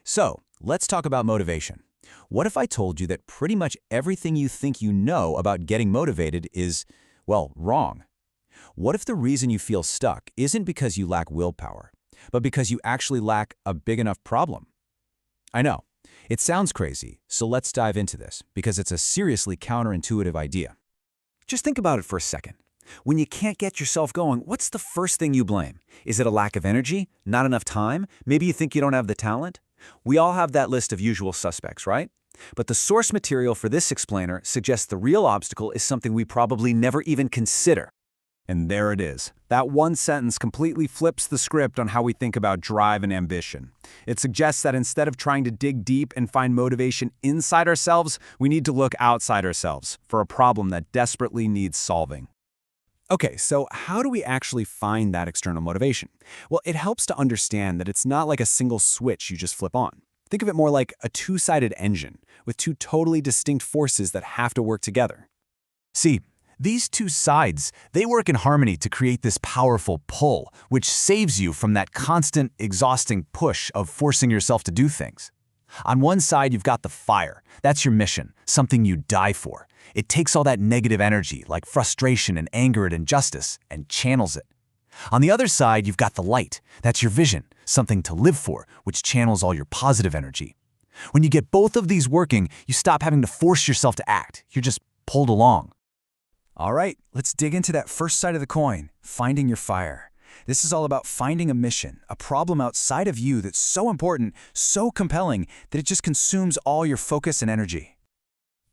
So, let's talk about motivation. What if I told you that pretty much everything you think you know about getting motivated is, well, wrong? What if the reason you feel stuck isn't because you lack willpower, but because you actually lack a big enough problem? I know, it sounds crazy, so let's dive into this, because it's a seriously counterintuitive idea. Just think about it for a second. When you can't get yourself going, what's the first thing you blame? Is it a lack of energy? Not enough time? Maybe you think you don't have the talent? We all have that list of usual suspects, right? But the source material for this explainer suggests the real obstacle is something we probably never even consider. And there it is. That one sentence completely flips the script on how we think about drive and ambition. It suggests that instead of trying to dig deep and find motivation inside ourselves, we need to look outside ourselves for a problem that desperately needs solving. Okay, so how do we actually find that external motivation? Well, it helps to understand that it's not like a single switch you just flip on. Think of it more like a two-sided engine with two totally distinct forces that have to work together. See, these two sides, they work in harmony to create this powerful pull, which saves you from that constant, exhausting push of forcing yourself to do things. On one side, you've got the fire. That's your mission, something you die for. It takes all that negative energy, like frustration and anger at injustice, and channels it. On the other side, you've got the light. That's your vision, something to live for, which channels all your positive energy. When you get both of these working, you stop having to force yourself to act. You're just pulled along. All right, let's dig into that first side of the coin, finding your fire. This is all about finding a mission, a problem outside of you that's so important, so compelling, that it just consumes all your focus and energy.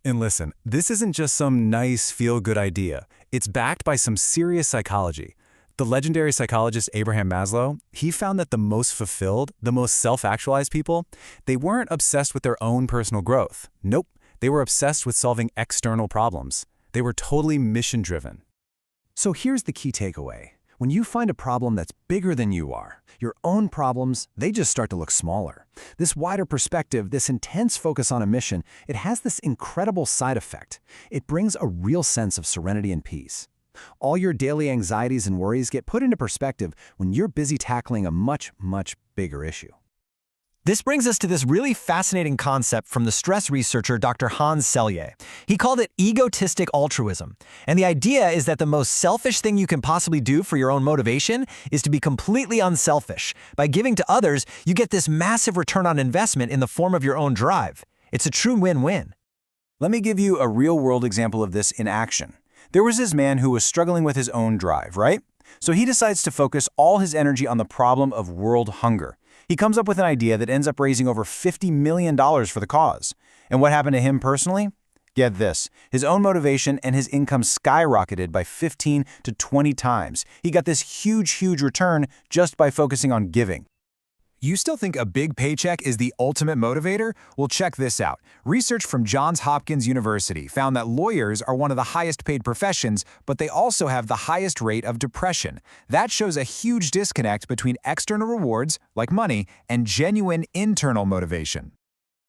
And listen, this isn't just some nice, feel-good idea. It's backed by some serious psychology. The legendary psychologist Abraham Maslow, he found that the most fulfilled, the most self-actualized people, they weren't obsessed with their own personal growth. Nope, they were obsessed with solving external problems. They were totally mission-driven. So here's the key takeaway. When you find a problem that's bigger than you are, your own problems, they just start to look smaller. This wider perspective, this intense focus on a mission, it has this incredible side effect. It brings a real sense of serenity and peace. All your daily anxieties and worries get put into perspective when you're busy tackling a much, much bigger issue. This brings us to this really fascinating concept from the stress researcher Dr. Hans Selye. He called it egotistic altruism. And the idea is that the most selfish thing you can possibly do for your own motivation is to be completely unselfish. By giving to others, you get this massive return on investment in the form of your own drive. It's a true win-win. Let me give you a real-world example of this in action. There was this man who was struggling with his own drive, right? So he decides to focus all his energy on the problem of world hunger. He comes up with an idea that ends up raising over $50 million for the cause. And what happened to him personally? Get this, his own motivation and his income skyrocketed by 15 to 20 times. He got this huge return just by focusing on giving. You still think a big paycheck is the ultimate motivator? Well, check this out. Research from Johns Hopkins University found that lawyers are one of the highest paid professions, but they also have the highest rate of depression. That shows a huge disconnect between external rewards, like money, and genuine internal motivation.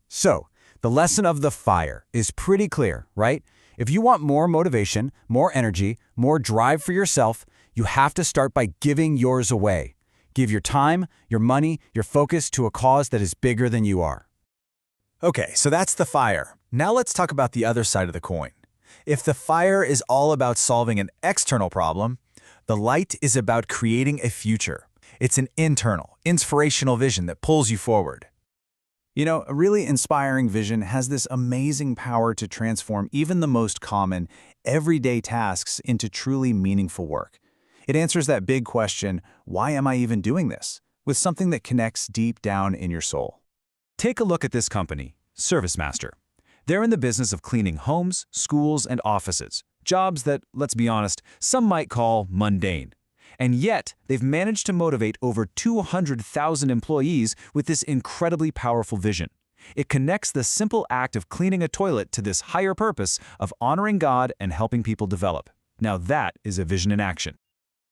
So, the lesson of the fire is pretty clear, right? If you want more motivation, more energy, more drive for yourself, you have to start by giving yours away. Give your time, your money, your focus to a cause that is bigger than you are. Okay, so that's the fire. Now let's talk about the other side of the coin. If the fire is all about solving an external problem, the light is about creating a future. It's an internal, inspirational vision that pulls you forward. You know, a really inspiring vision has this amazing power to transform even the most common, everyday tasks into truly meaningful work. It answers that big question, why am I even doing this? With something that connects deep down in your soul. Take a look at this company, ServiceMaster. They're in the business of cleaning homes, schools, and offices, jobs that, let's be honest, some might call mundane. And yet, they've managed to motivate over 200,000 employees with this incredibly powerful vision. It connects the simple act of cleaning a toilet to this higher purpose of honoring God and helping people develop. Now that is a vision in action.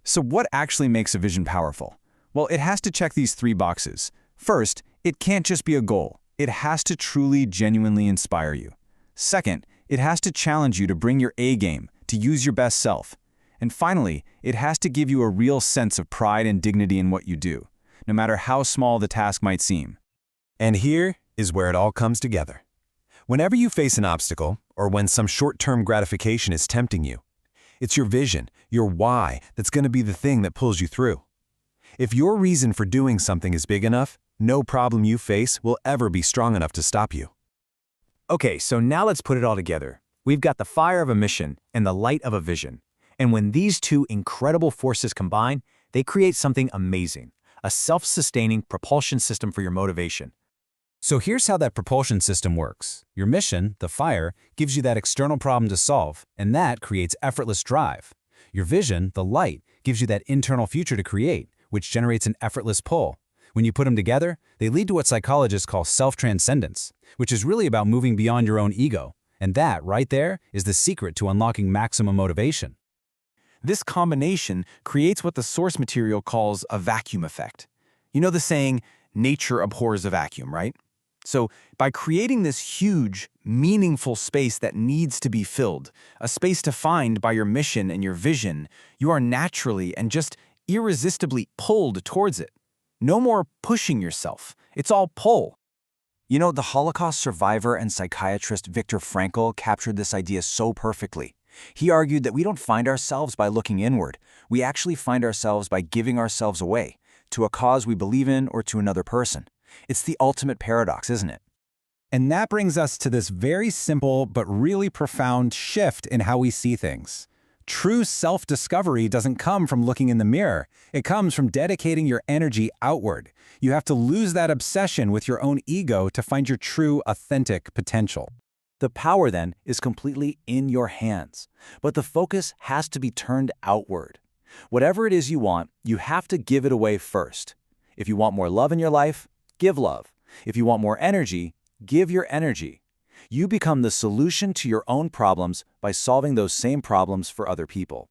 So what actually makes a vision powerful? Well, it has to check these 3 boxes. First, it can't just be a goal. It has to truly, genuinely inspire you. Second, it has to challenge you to bring your A game, to use your best self. And finally, it has to give you a real sense of pride and dignity in what you do, no matter how small the task might seem. And here is where it all comes together. Whenever you face an obstacle, or when some short-term gratification is tempting you, it's your vision, your why, that's going to be the thing that pulls you through. If your reason for doing something is big enough, no problem you face will ever be strong enough to stop you. Okay, so now let's put it all together. We've got the fire of a mission and the light of a vision. And when these two incredible forces combine, they create something amazing, a self-sustaining propulsion system for your motivation. So here's how that propulsion system works. Your mission, the fire, gives you that external problem to solve, and that creates effortless drive. Your vision, the light, gives you that internal future to create, which generates an effortless pull. When you put them together, they lead to what psychologists call self-transcendence, which is really about moving beyond your own ego. And that, right there, is the secret to unlocking maximum motivation. This combination creates what the source material calls a vacuum effect. You know the saying, nature abhors a vacuum, right? So by creating this huge, meaningful space that needs to be filled, a space defined by your mission and your vision, you are naturally and just irresistibly pulled towards it. No more pushing yourself. It's all pull. You know, the Holocaust survivor and psychiatrist Viktor Frankl captured this idea so perfectly. He argued that we don't find ourselves by looking inward. We actually find ourselves by giving ourselves away, to a cause we believe in or to another person. It's the ultimate paradox, isn't it? And that brings us to this very simple but really profound shift in how we see things. True self-discovery doesn't come from looking in the mirror. It comes from dedicating your energy outward. You have to lose that obsession with your own ego to find your true, authentic potential. The power, then, is completely in your hands. But the focus has to be turned outward. Whatever it is you want, you have to give it away first. If you want more love in your life, give love. If you want more energy, give your energy. You become the solution to your own problems by solving those same problems for other people.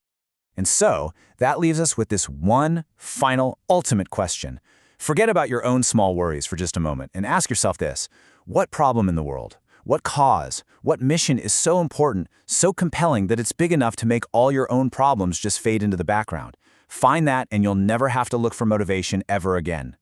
And so, that leaves us with this one final, ultimate question. Forget about your own small worries for just a moment and ask yourself this: what problem in the world, what cause, what mission is so important, so compelling that it's big enough to make all your own problems just fade into the background? Find that and you'll never have to look for motivation ever again.